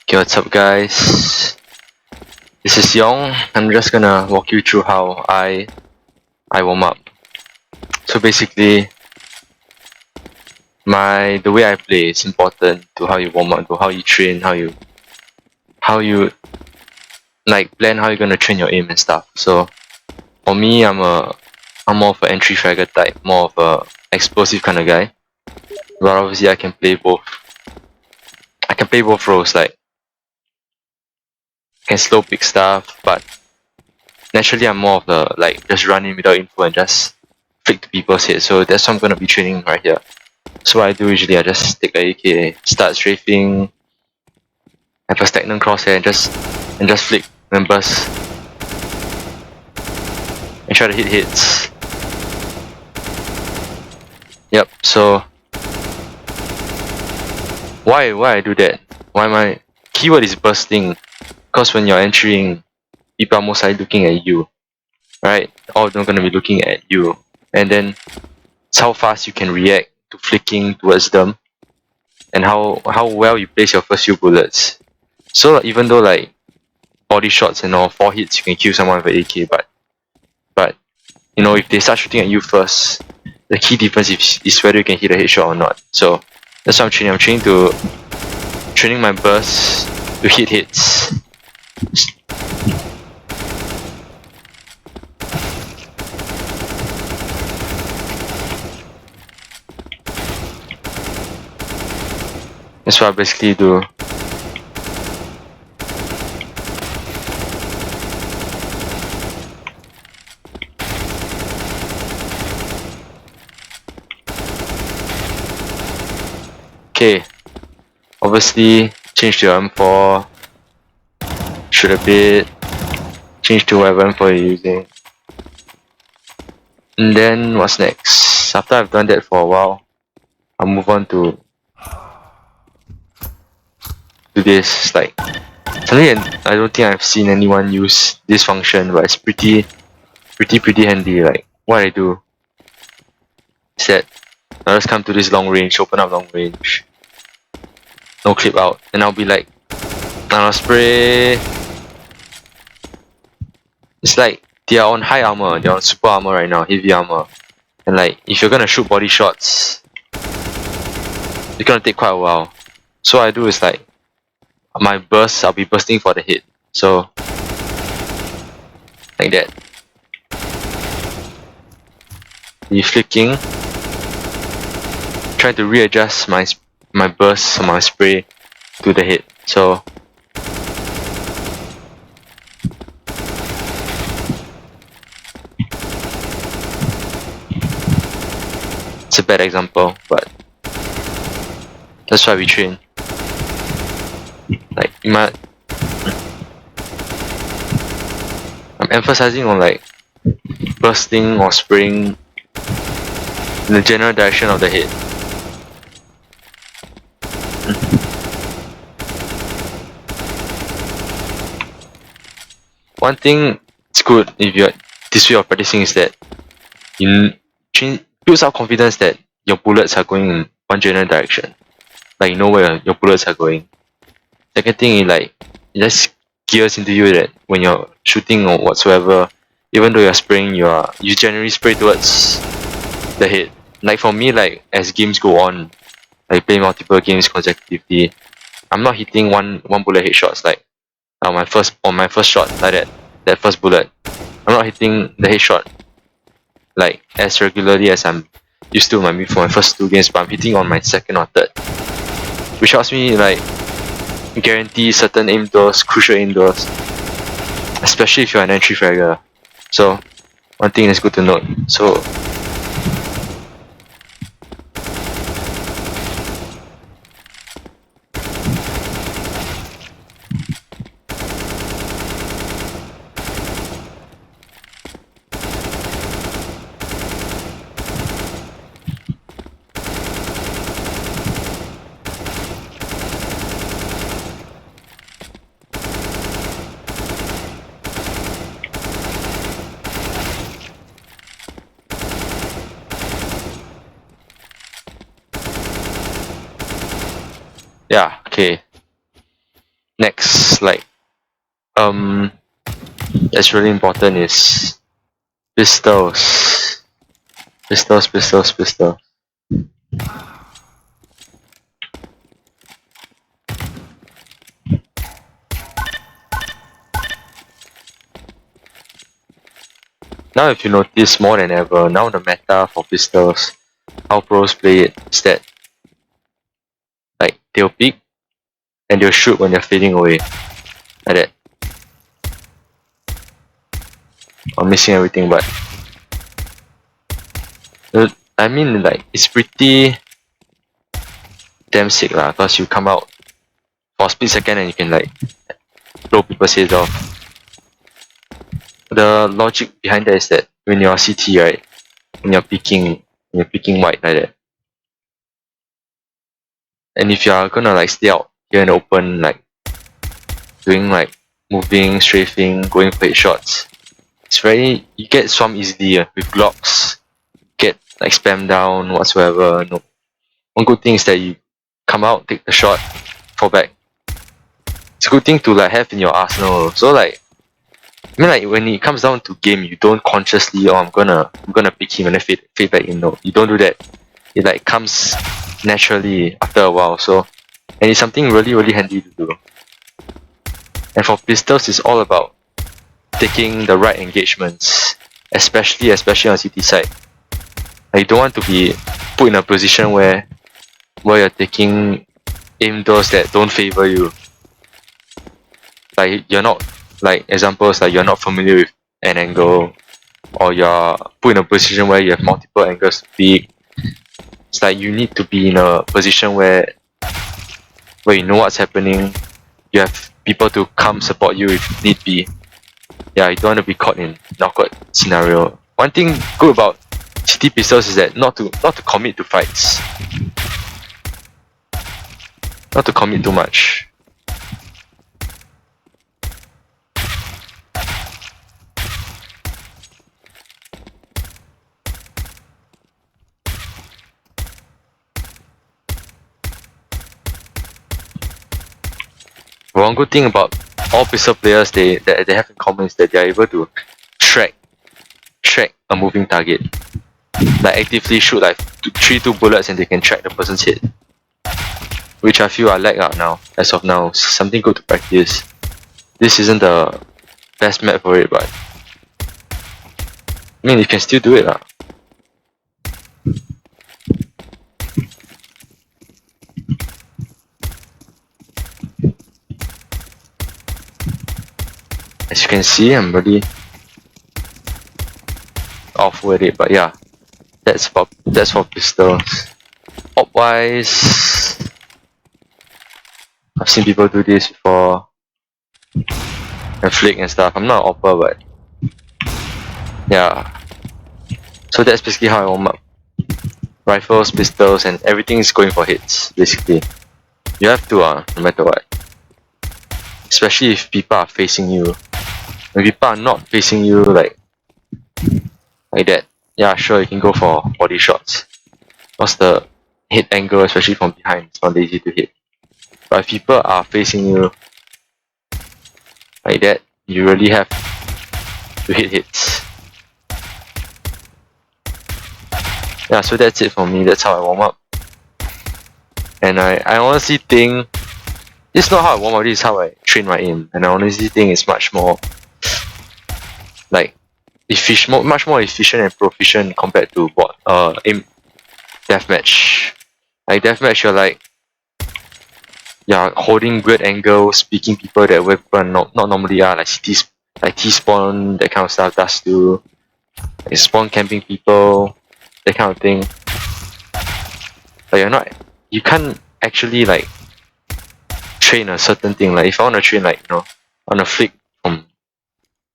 Okay, what's up guys? This is Yong. I'm just gonna walk you through how I warm up. So basically, the way I play is important to how you warm up, to how you train, how you like plan how you're gonna train your aim and stuff. So for me, I'm more of an entry fragger type, more of a explosive kind of guy. But obviously, I can play both. I can play both roles. Like I can slow pick stuff, but naturally I'm more of the like just run in without info and just flick to people's head. So that's what I'm gonna be training right here. So what I do usually, I just take a AK, start strafing, have a stagnant crosshair, and just flick and burst and try to hit hits. Yep. So why I do that? Why my keyword is bursting? Because when you're entering, people are most likely looking at you, right? All of them are gonna be looking at you, and then it's how fast you can react to flicking towards them, and how well you place your first few bullets. So even though like body shots and all, 4 hits you can kill someone with an AK, but you know, if they start shooting at you first, the key difference is whether you can hit a headshot or not. So that's what I'm training. Training my burst to hit hits. That's what I basically do. Okay, obviously change to M4, shoot a bit, change to whatever M4 you're using. And then what's next? After I've done that for a while, I'll move on to this, like something I don't think I've seen anyone use this function, but it's pretty handy. Like what I do is that I'll just come to this long range, open up long range, no clip out, and I'll be like, I'll spray. It's like they are on high armor, they're on super armor right now, heavy armor, and like if you're gonna shoot body shots, it's gonna take quite a while. So what I do is like my burst, I'll be bursting for the hit. So like that. Be flicking, try to readjust my burst, my spray to the hit. So it's a bad example, but that's why we train. Like I'm emphasizing on like bursting or spraying in the general direction of the hit. One thing it's good if you're this way of practicing is that you builds up confidence that your bullets are going in one general direction. Like you know where your bullets are going. Second thing is like it just gears into you that when you're shooting or whatsoever, even though you're spraying, you generally spray towards the head. Like for me, like as games go on, I play multiple games consecutively, I'm not hitting one bullet headshots like on my first shot like that first bullet. I'm not hitting the headshot like as regularly as I'm used to for my first 2 games, but I'm hitting on my second or third, which helps me like guarantee certain aim doors, crucial aim doors, especially if you're an entry fragger. So one thing is good to note. So yeah, okay. Next, like that's really important is pistols. Pistols. Now if you notice more than ever, now the meta for pistols, how pros play it is that like they'll peek and they'll shoot when they're fading away. Like that. I'm missing everything, but I mean like it's pretty damn sick lah, cause you come out for a split second and you can like blow people's heads off. The logic behind that is that when you're CT, right, when you're peeking white like that, and if you're gonna like stay out here in the open, like doing like moving, strafing, going for headshots, it's very, you get swarm easily with Glocks, get like spam down whatsoever. No, one good thing is that you come out, take the shot, fall back. It's a good thing to like have in your arsenal. So like, I mean like when it comes down to game, you don't consciously, oh I'm gonna pick him and then fade back in. No, you don't do that. It like comes naturally after a while. So, and it's something really handy to do. And for pistols, it's all about taking the right engagements, especially on CT side. Like, you don't want to be put in a position where you're taking aim doors that don't favor you. Like you're not, like examples like you're not familiar with an angle, or you're put in a position where you have multiple angles to pick. It's like you need to be in a position where you know what's happening. You have people to come support you if need be. Yeah, you don't want to be caught in an awkward scenario. One thing good about CT pistols is that not to commit to fights. Not to commit too much. One good thing about all pistol players they have in common is that they are able to track a moving target. Like actively shoot like 2 bullets and they can track the person's head. Which I feel I lack out now, as of now. Something good to practice. This isn't the best map for it, but I mean you can still do it lah. As you can see, I'm really off with it, but yeah, that's for pistols. Op wise, I've seen people do this before, and flick and stuff. I'm not an opper, but yeah. So that's basically how I warm up. Rifles, pistols, and everything is going for hits. Basically, you have to no matter what. Especially if people are facing you. When people are not facing you like that, yeah, sure you can go for body shots. What's the hit angle, especially from behind? It's not easy to hit. But if people are facing you like that, you really have to hit hits. Yeah, so that's it for me. That's how I warm up. And I honestly think this is not how I warm up, this is how I train my aim. And I honestly think it's much more like much more efficient and proficient compared to what aim deathmatch. Like deathmatch, you're holding good angles, speaking people that where people not normally are, like cities, like T-spawn, that kind of stuff does too. Like spawn camping people, that kind of thing. But you can't actually like train a certain thing. Like if I want to train like, you know, on a flick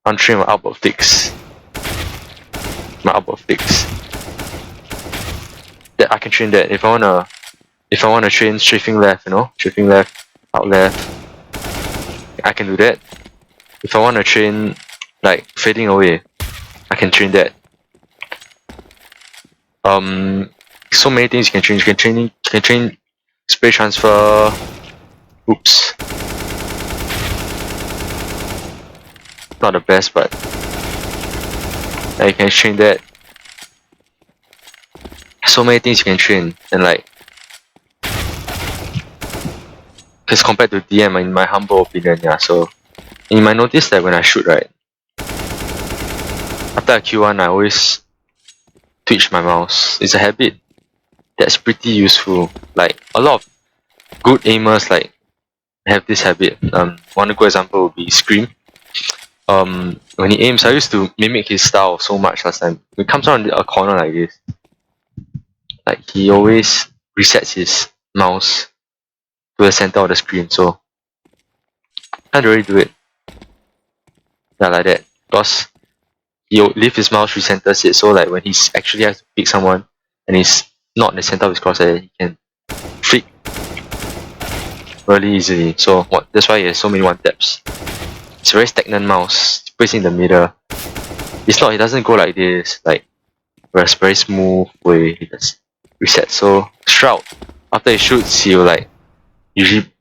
I want to train my outboard flicks. That I can train that. If I wanna train strafing left, you know, strafing left, out left, I can do that. If I wanna train like fading away, I can train that. So many things you can train. You can train spray transfer. Oops. not the best, but you can train that. So many things you can train, and like, because compared to DM, in my humble opinion, yeah. So you might notice that when I shoot, right, after I kill one, I always twitch my mouse. It's a habit that's pretty useful. Like a lot of good aimers like have this habit. One good example would be Scream. When he aims, I used to mimic his style so much last time. When it comes around a corner like this, like he always resets his mouse to the center of the screen, so can't really do it. Yeah, like that. Because he'll leave his mouse recenters it, so like when he's actually has to pick someone and he's not in the center of his crosshair, he can flick really easily. So that's why he has so many one taps. It's a very stagnant mouse. Placed in the middle. It doesn't go like this, like where it's very smooth way he just reset. So Shroud, after he shoots, he'll like usually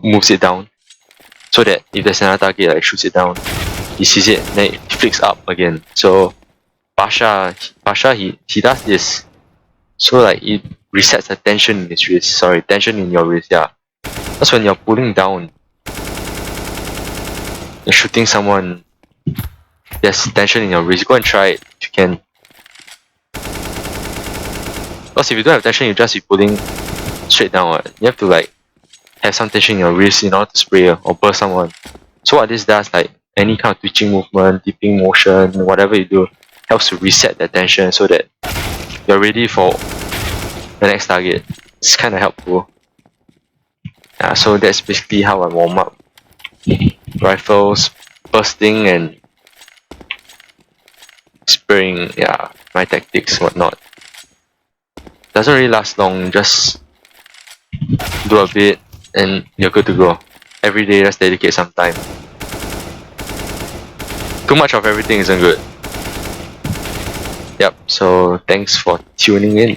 moves it down. So that if there's another target like shoots it down, he sees it, then it flicks up again. So Pasha he does this. So like it resets the tension in his wrist. Sorry, tension in your wrist, yeah. That's when you're pulling down. You're shooting someone. There's tension in your wrist. Go and try it if you can. Because if you don't have tension, you just be pulling straight down. Right? You have to like have some tension in your wrist in order to spray or burst someone. So what this does, like any kind of twitching movement, dipping motion, whatever you do, helps to reset that tension so that you're ready for the next target. It's kind of helpful. Yeah, so that's basically how I warm up. Rifles, bursting and spraying, yeah, my tactics, whatnot. Doesn't really last long, just do a bit and you're good to go. Every day, just dedicate some time. Too much of everything isn't good. Yep, so thanks for tuning in.